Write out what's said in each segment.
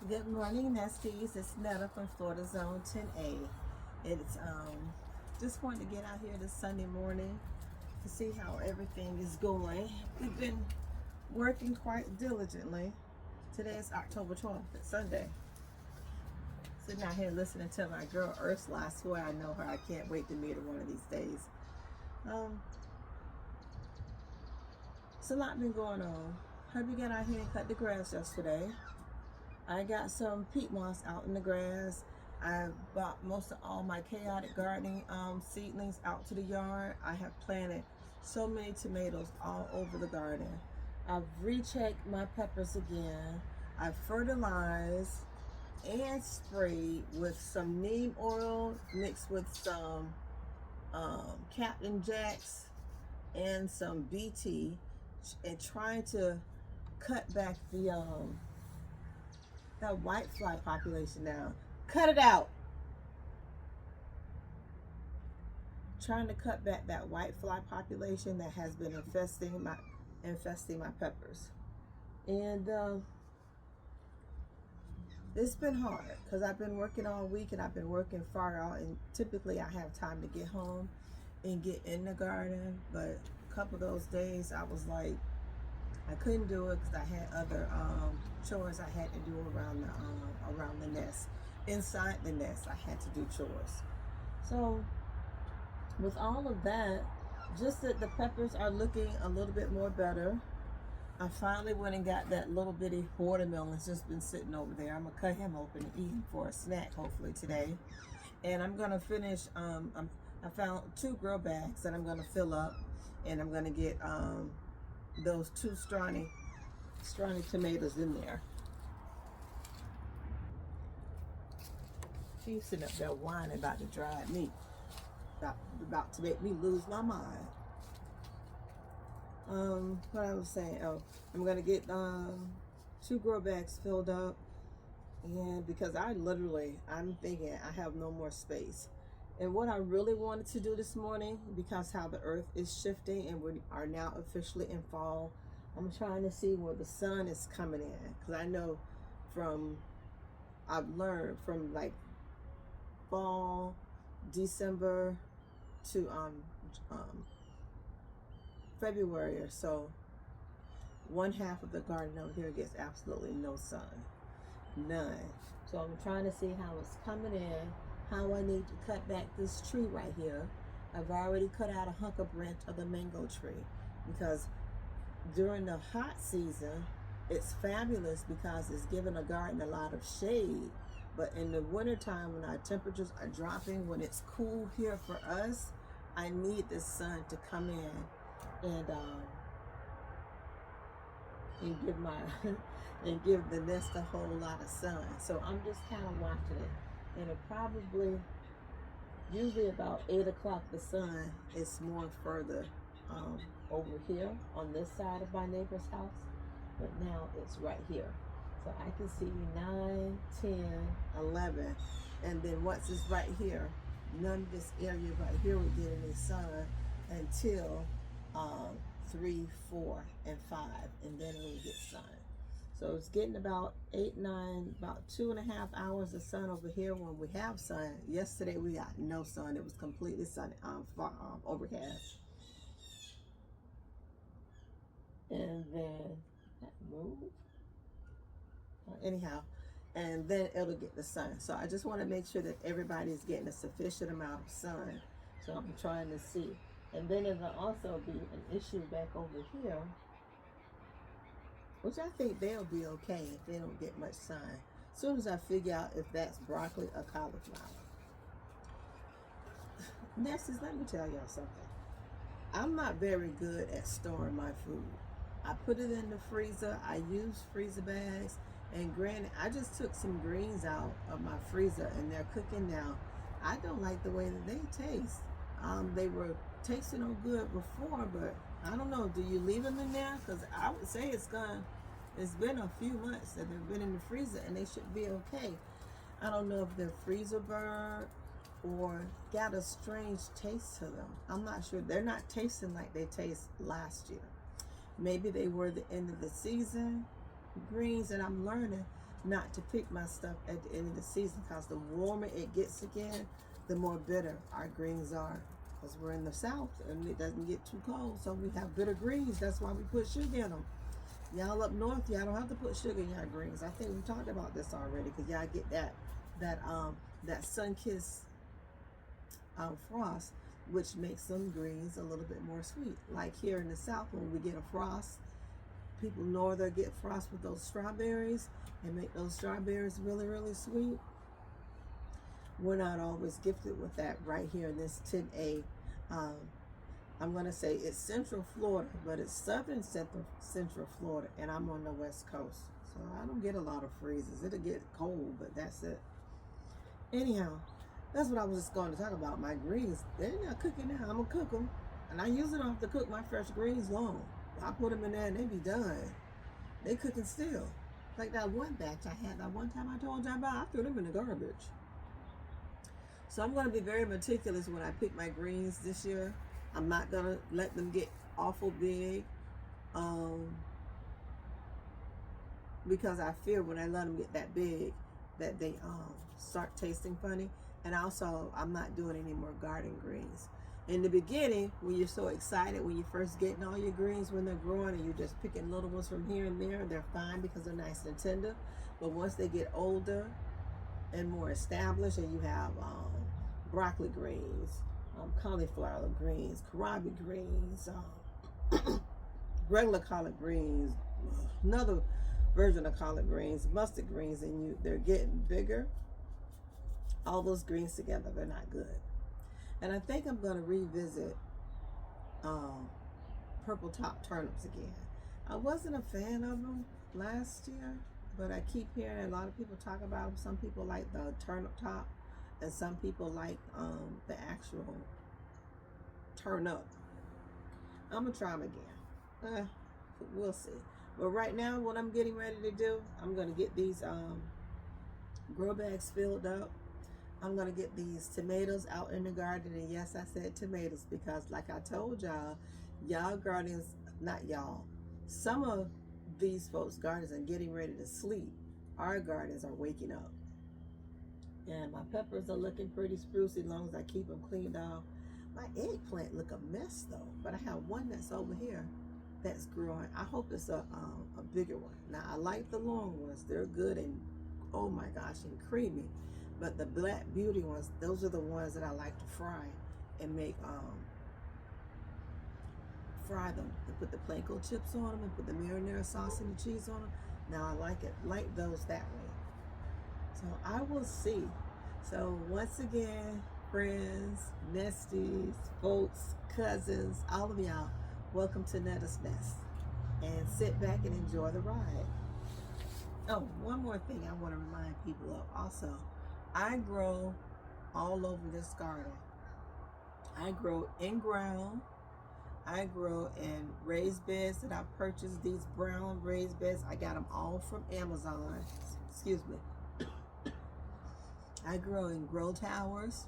Good morning, Nesties. It's Netta from Florida Zone 10A. It's just wanted to get out here this Sunday morning to see how everything is going. We've been working quite diligently. Today is October 12th. It's Sunday. Sitting out here listening to my girl Ursula. I swear I know her. I can't wait to meet her one of these days. It's a lot been going on. Hubby got out here and cut the grass yesterday. I got some peat moss out in the grass. I bought most of all my chaotic gardening seedlings out to the yard. I have planted so many tomatoes all over the garden. I've rechecked my peppers again. I've fertilized and sprayed with some neem oil mixed with some Captain Jack's and some BT, and trying to cut back the that white fly population down. Cut it out. Trying to cut back that white fly population that has been infesting my peppers. And it's been hard because I've been working all week and I've been working far out, and typically I have time to get home and get in the garden, but a couple of those days I was like, I couldn't do it because I had other chores I had to do around the nest. Inside the nest, I had to do chores. So with all of that, just that the peppers are looking a little bit more better. I finally went and got that little bitty watermelon that's just been sitting over there. I'm gonna cut him open and eat him for a snack hopefully today. And I'm gonna finish. I found 2 grow bags that I'm gonna fill up, and I'm gonna get those 2 scrawny tomatoes in there. She's sitting up there whining about the dried meat, about to make me lose my mind. What I was saying, I'm gonna get 2 grow bags filled up, and because I'm thinking I have no more space. And what I really wanted to do this morning, because how the earth is shifting and we are now officially in fall, I'm trying to see where the sun is coming in. Because I know I've learned from like fall, December to February or so, one half of the garden over here gets absolutely no sun. None. So I'm trying to see how it's coming in, how I need to cut back this tree right here. I've already cut out a hunk of branch of the mango tree because during the hot season, it's fabulous because it's giving a garden a lot of shade. But in the wintertime, when our temperatures are dropping, when it's cool here for us, I need the sun to come in and give my and give the nest a whole lot of sun. So I'm just kind of watching it, and it probably usually about 8 o'clock the sun is more further over here on this side of my neighbor's house, but now it's right here, so I can see 9, 10, 11, and then once it's right here, none of this area right here will get any sun until 3, 4, and 5, and then it will get sun. So it's getting about 8, 9, about 2.5 hours of sun over here when we have sun. Yesterday we got no sun. It was completely sunny, overcast. And then that move. Anyhow, and then it'll get the sun. So I just want to make sure that everybody's getting a sufficient amount of sun. So I'm trying to see. And then it'll also be an issue back over here, which I think they'll be okay if they don't get much sun. As soon as I figure out if that's broccoli or cauliflower. Next is, let me tell y'all something. I'm not very good at storing my food. I put it in the freezer. I use freezer bags. And granted, I just took some greens out of my freezer and they're cooking now. I don't like the way that they taste. They were tasting no good before, but I don't know. Do you leave them in there? Because I would say it's been a few months that they've been in the freezer and they should be okay. I don't know if they're freezer burnt or got a strange taste to them. I'm not sure. They're not tasting like they taste last year. Maybe they were the end of the season greens, and I'm learning not to pick my stuff at the end of the season, because the warmer it gets again, the more bitter our greens are. Because we're in the south and it doesn't get too cold, so we have bitter greens. That's why we put sugar in them. Y'all up north, y'all don't have to put sugar in your greens. I think we talked about this already, because y'all get that sun-kissed frost, which makes some greens a little bit more sweet. Like here in the south, when we get a frost, people know they'll get frost with those strawberries and make those strawberries really, really sweet. We're not always gifted with that right here in this 10A. I'm going to say it's Central Florida, but it's Southern Central Florida, and I'm on the West Coast. So I don't get a lot of freezes. It'll get cold, but that's it. Anyhow, that's what I was just going to talk about. My greens, they're not cooking now. I'm going to cook them. And I usually don't have to cook my fresh greens long. I put them in there and they be done. They cooking still. Like that one batch I had, that one time I told you about, I threw them in the garbage. So I'm going to be very meticulous when I pick my greens this year. I'm not going to let them get awful big. Because I fear when I let them get that big that they start tasting funny. And also, I'm not doing any more garden greens. In the beginning, when you're so excited, when you're first getting all your greens, when they're growing and you're just picking little ones from here and there, they're fine because they're nice and tender. But once they get older and more established, and you have broccoli greens, cauliflower greens, kohlrabi greens, regular collard greens, another version of collard greens, mustard greens, and they're getting bigger. All those greens together, they're not good. And I think I'm going to revisit purple top turnips again. I wasn't a fan of them last year, but I keep hearing a lot of people talk about them. Some people like the turnip top, and some people like the actual turnip. I'm going to try them again. We'll see. But right now, what I'm getting ready to do, I'm going to get these grow bags filled up. I'm going to get these tomatoes out in the garden. And yes, I said tomatoes because like I told y'all, y'all gardens, not y'all, some of these folks' gardens are getting ready to sleep. Our gardens are waking up. And my peppers are looking pretty spruce as long as I keep them cleaned off. My eggplant look a mess though, but I have one that's over here that's growing. I hope it's a bigger one. Now I like the long ones. They're good and oh my gosh, and creamy. But the Black Beauty ones, those are the ones that I like to fry and make, fry them and put the panko chips on them and put the marinara sauce and the cheese on them. Now I like those that way. So I will see. So once again, friends, nesties, folks, cousins, all of y'all, welcome to Netta's Nest. And sit back and enjoy the ride. Oh, one more thing I want to remind people of also. I grow all over this garden. I grow in ground. I grow in raised beds that I purchased. These brown raised beds, I got them all from Amazon. Excuse me. I grow in grow towers.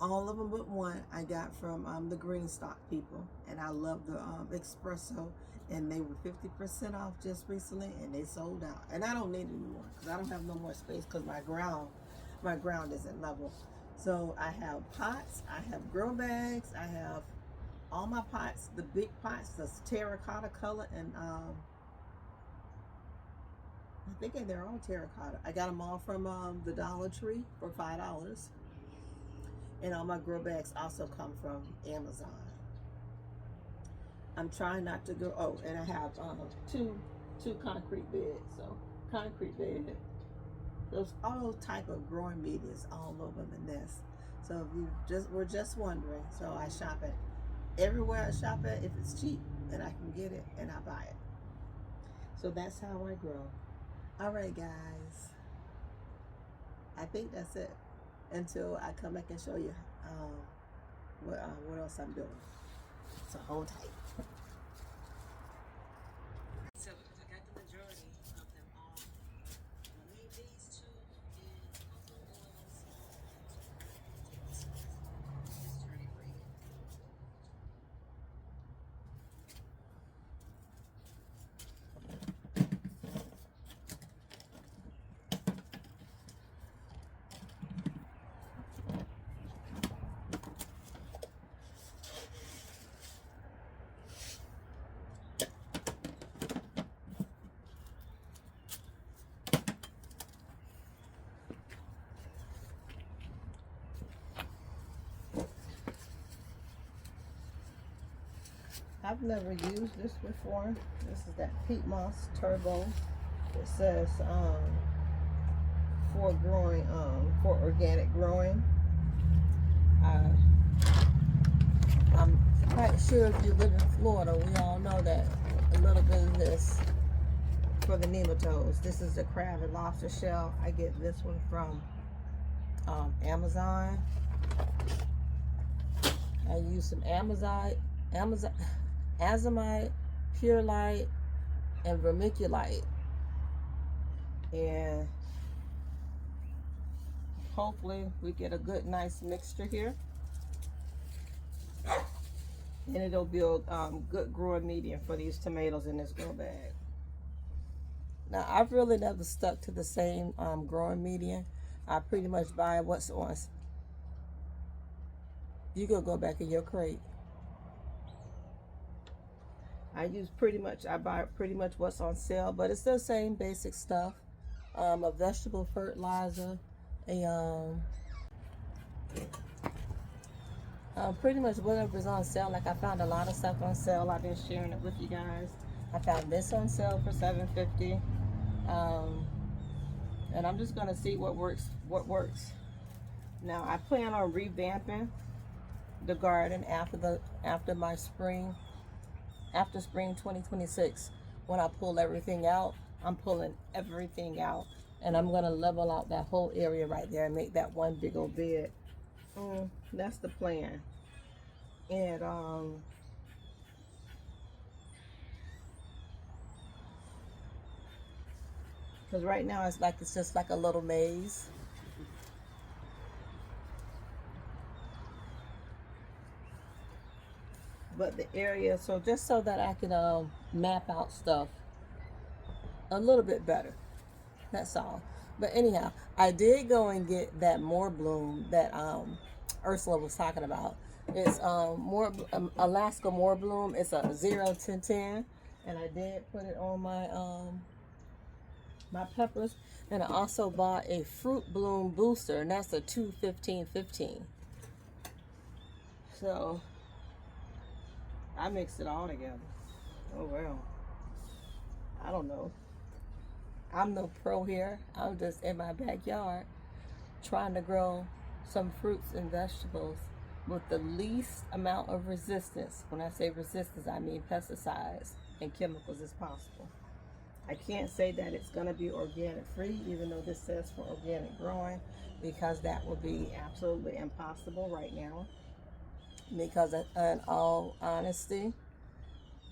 All of them but one I got from the Green Stock people. And I love the espresso. And they were 50% off just recently, and they sold out. And I don't need any more because I don't have no more space because my ground isn't level. So I have pots, I have grow bags, I have all my pots, the big pots, the terracotta color, and I think they're all terracotta. I got them all from the Dollar Tree for $5. And all my grow bags also come from Amazon. I'm trying not to go. Oh, and I have two concrete beds. So concrete bed. Those all type of growing medias all over the nest. So if you were just wondering, so I shop at everywhere I shop at. If it's cheap and I can get it, and I buy it. So that's how I grow. All right, guys. I think that's it. Until I come back and show you what else I'm doing. So hold tight. So I got the majority of them all. I'll leave these two in cocoa oils. Just turn it right. I've never used this before. This is that peat moss turbo. It says for growing, for organic growing. I'm quite sure if you live in Florida, we all know that a little bit of this for the nematodes. This is the crab and lobster shell. I get this one from Amazon. I use some azomite, pure light, and vermiculite, and hopefully we get a good, nice mixture here, and it'll build good growing medium for these tomatoes in this grow bag. Now, I've really never stuck to the same growing medium. I pretty much buy what's on. You gonna go back in your crate. I buy pretty much what's on sale, but it's the same basic stuff. A vegetable fertilizer, pretty much whatever's on sale. Like, I found a lot of stuff on sale. I've been sharing it with you guys. I found this on sale for $7.50. And I'm just gonna see what works. Now, I plan on revamping the garden after spring 2026. When I pull everything out, I'm pulling everything out, and I'm gonna level out that whole area right there and make that one big old bed. That's the plan. And because right now it's just like a little maze. But the area, so just so that I can map out stuff a little bit better. That's all. But anyhow, I did go and get that more bloom that Ursula was talking about. It's Alaska more bloom. It's a 0-10-10, and I did put it on my my peppers. And I also bought a fruit bloom booster, and that's a 2-15-15. So I mixed it all together. Oh well. I don't know. I'm no pro here. I'm just in my backyard trying to grow some fruits and vegetables with the least amount of resistance. When I say resistance, I mean pesticides and chemicals as possible. I can't say that it's going to be organic free, even though this says for organic growing, because that would be absolutely impossible right now. Because in all honesty,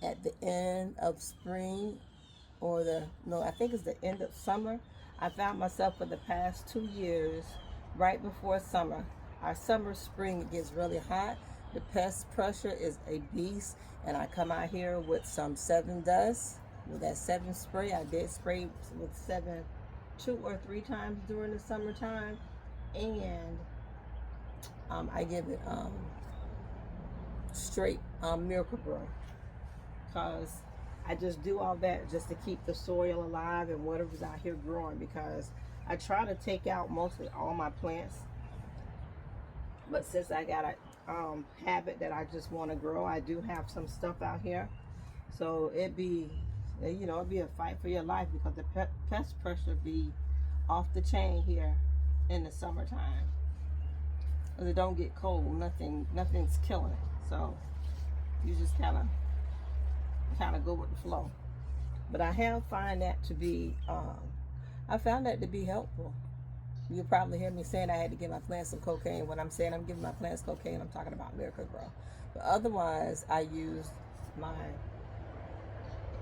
at the end of spring, I think it's the end of summer, I found myself for the past 2 years, right before summer. Our spring, it gets really hot. The pest pressure is a beast, and I come out here with some 7 dust. With that 7 spray, I did spray with 7 2 or 3 times during the summertime, and I give it straight Miracle Grow, because I just do all that just to keep the soil alive and whatever's out here growing, because I try to take out mostly all my plants, but since I got a habit that I just want to grow, I do have some stuff out here. So it'd be a fight for your life, because the pest pressure be off the chain here in the summertime. Because it don't get cold, nothing's killing it. So you just kind of go with the flow. But I have found that to be helpful. You'll probably hear me saying I had to give my plants some cocaine. When I'm saying I'm giving my plants cocaine, I'm talking about Miracle Grow. But otherwise, I used my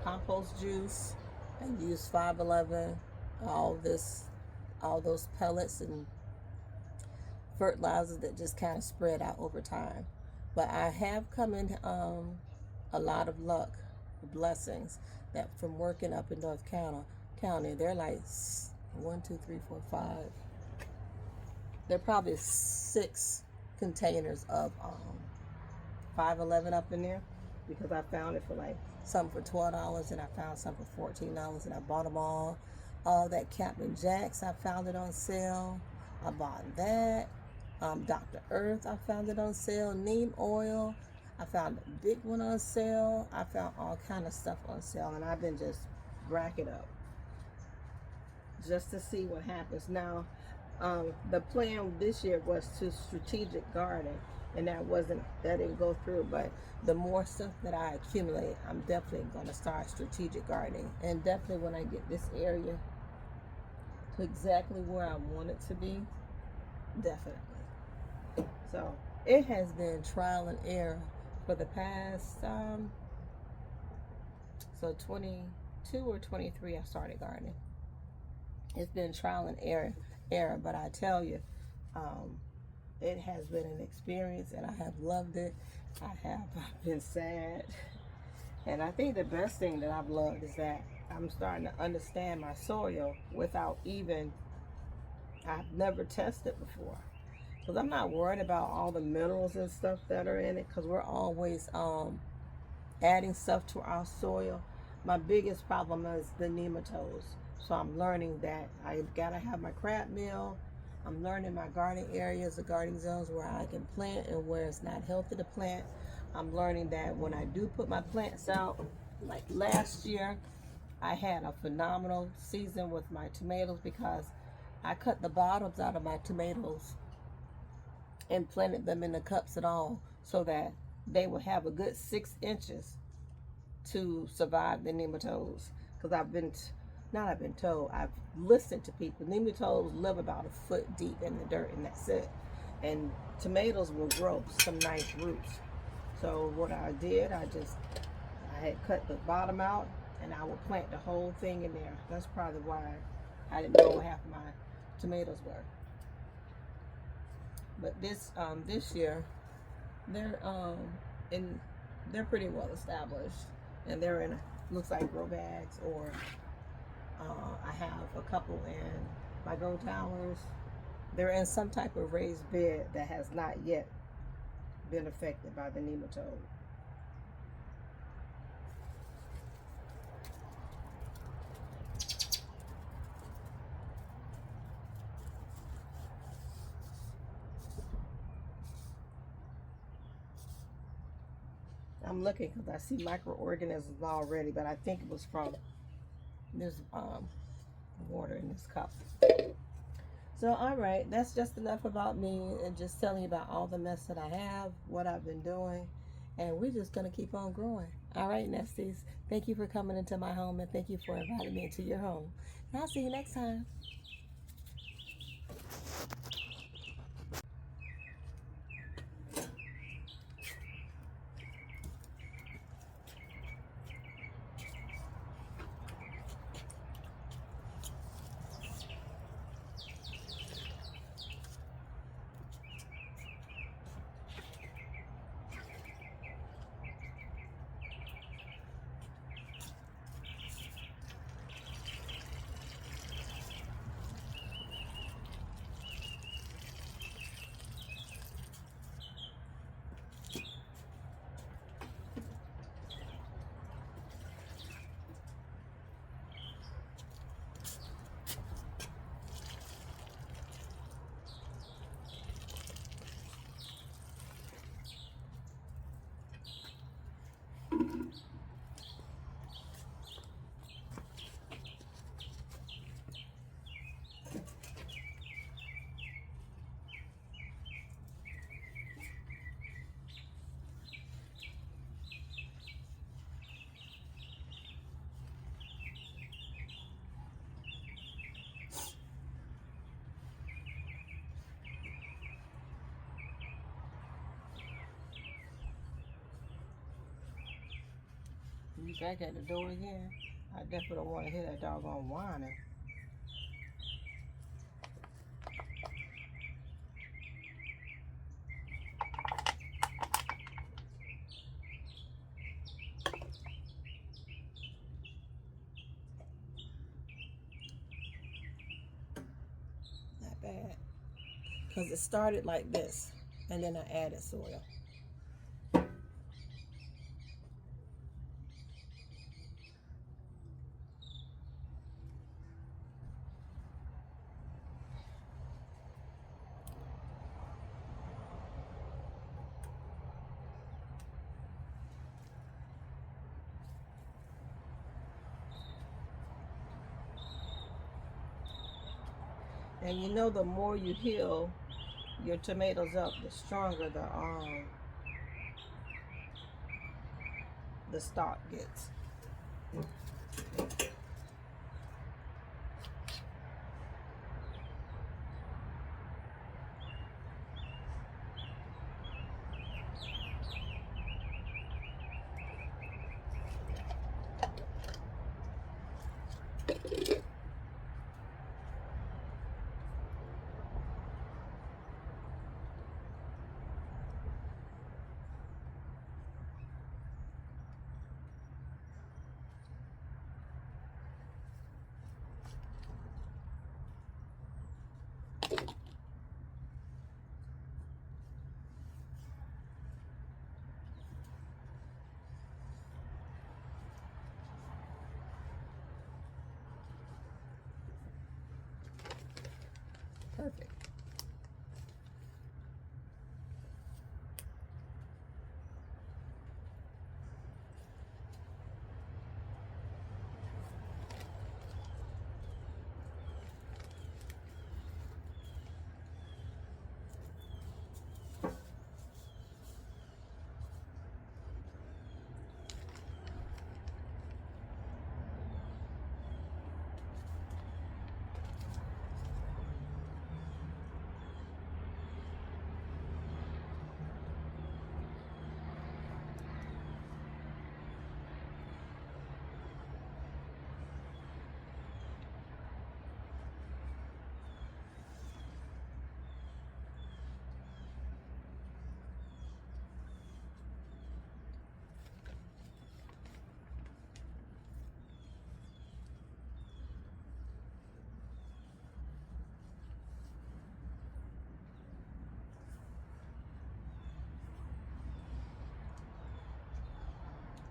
compost juice. I used 511, all those pellets and fertilizers that just kind of spread out over time. But I have come in a lot of luck, blessings, that from working up in North County, they're like 1, 2, 3, 4, 5. There are probably 6 containers of 511 up in there, because I found it for some for $12, and I found some for $14, and I bought them all. All that Captain Jack's, I found it on sale. I bought that. Dr. Earth, I found it on sale. Neem oil. I found a big one on sale. I found all kind of stuff on sale, and I've been just racking up just to see what happens. Now, the plan this year was to strategic garden, and that didn't go through. But the more stuff that I accumulate, I'm definitely going to start strategic gardening, and definitely when I get this area to exactly where I want it to be, definitely. So it has been trial and error for the past so 22 or 23 I started gardening. It's been trial and error, but I tell you, it has been an experience, and I have loved it. I've been sad, and I think the best thing that I've loved is that I'm starting to understand my soil without even, I've never tested before, because I'm not worried about all the minerals and stuff that are in it, because we're always adding stuff to our soil. My biggest problem is the nematodes. So I'm learning that I gotta have my crab meal. I'm learning my garden areas, the gardening zones where I can plant and where it's not healthy to plant. I'm learning that when I do put my plants out, like last year, I had a phenomenal season with my tomatoes because I cut the bottoms out of my tomatoes and planted them in the cups at all so that they would have a good 6 inches to survive the nematodes. Because I've been told, I've listened to people. Nematodes live about a foot deep in the dirt, and that's it. And tomatoes will grow some nice roots. So what I did, I had cut the bottom out, and I would plant the whole thing in there. That's probably why I didn't know what half of my tomatoes were. But this year, they're in they're pretty well established, and they're in looks like grow bags, or I have a couple in my grow towers. They're in some type of raised bed that has not yet been affected by the nematode. I'm looking because I see microorganisms already, but I think it was from this water in this cup. So, all right, that's just enough about me and just telling you about all the mess that I have, what I've been doing, and we're just going to keep on growing. All right, Nesties, thank you for coming into my home, and thank you for inviting me into your home. And I'll see you next time. You back at the door again? I definitely don't want to hear that doggone whining. Not bad. Because it started like this, and then I added soil. And you know, the more you heal your tomatoes up, the stronger the stalk gets. Perfect.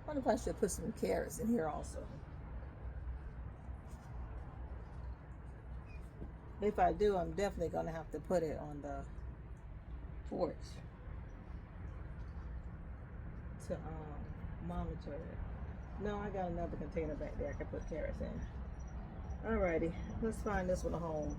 I wonder if I should put some carrots in here also. If I do, I'm definitely gonna have to put it on the porch to monitor it. No, I got another container back there I can put carrots in. Alrighty, let's find this one a home.